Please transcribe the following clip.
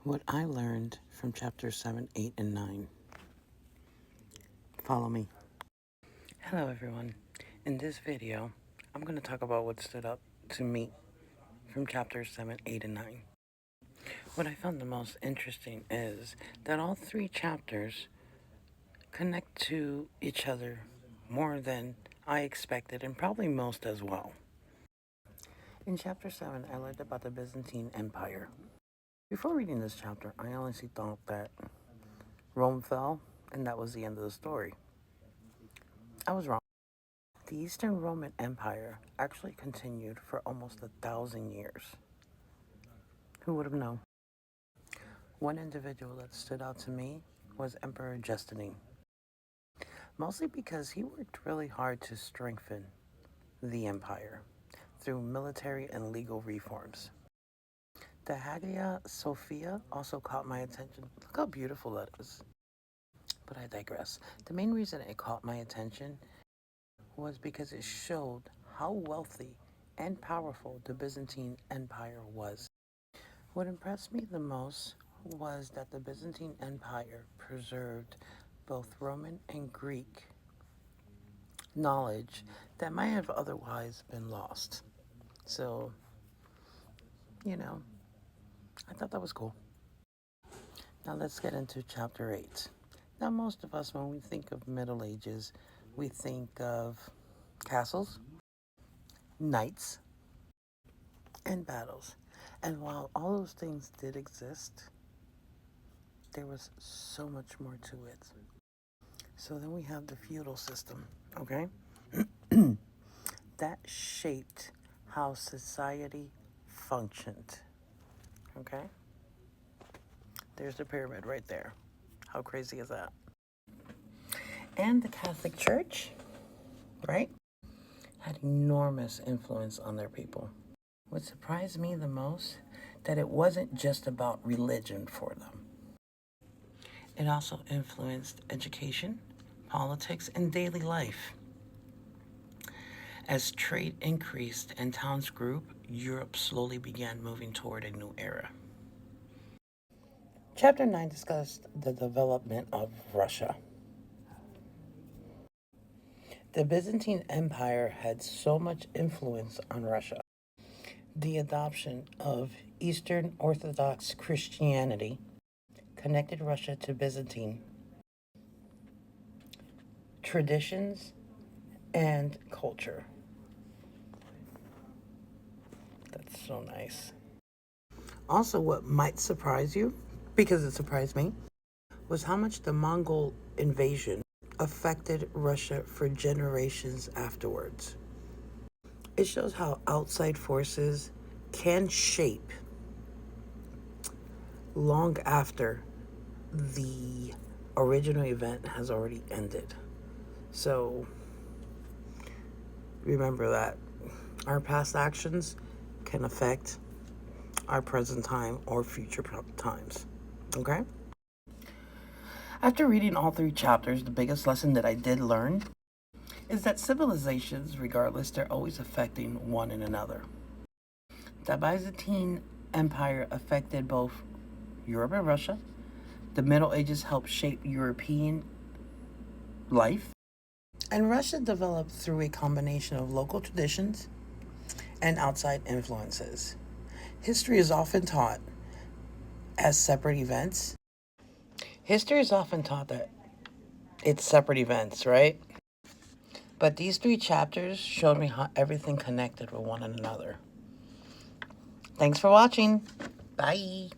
What I learned from chapters 7, 8, and 9. Follow me. Hello everyone. In this video, I'm going to talk about what stood out to me from chapters 7, 8, and 9. What I found the most interesting is that all three chapters connect to each other more than I expected, and probably most as well. In chapter 7, I learned about the Byzantine Empire. Before reading this chapter, I honestly thought that Rome fell, and that was the end of the story. I was wrong. The Eastern Roman Empire actually continued for almost 1,000 years. Who would have known? One individual that stood out to me was Emperor Justinian, mostly because he worked really hard to strengthen the empire through military and legal reforms. The Hagia Sophia also caught my attention. Look how beautiful that is. But I digress. The main reason it caught my attention was because it showed how wealthy and powerful the Byzantine Empire was. What impressed me the most was that the Byzantine Empire preserved both Roman and Greek knowledge that might have otherwise been lost. So, I thought that was cool. Now let's get into chapter 8. Now, most of us, when we think of Middle Ages, we think of castles, knights, and battles. And while all those things did exist, there was so much more to it. So then we have the feudal system, okay? That shaped how society functioned, okay? There's the pyramid right there. How crazy is that? And the Catholic Church, right, had enormous influence on their people. What surprised me the most, that it wasn't just about religion for them. It also influenced education, politics, and daily life. As trade increased and towns grew, Europe slowly began moving toward a new era. Chapter 9 discussed the development of Russia. The Byzantine Empire had so much influence on Russia. The adoption of Eastern Orthodox Christianity connected Russia to Byzantine traditions and culture. That's so nice. Also, what might surprise you, because it surprised me, was how much the Mongol invasion affected Russia for generations afterwards. It shows how outside forces can shape long after the original event has already ended. So remember that our past actions can affect our present time or future times. Okay? After reading all three chapters, the biggest lesson that I did learn is that civilizations, regardless, they're always affecting one another. The Byzantine Empire affected both Europe and Russia. The Middle Ages helped shape European life. And Russia developed through a combination of local traditions and outside influences. History is often taught as separate events. History is often taught that it's separate events, right? But these three chapters showed me how everything connected with one another. Thanks for watching. Bye.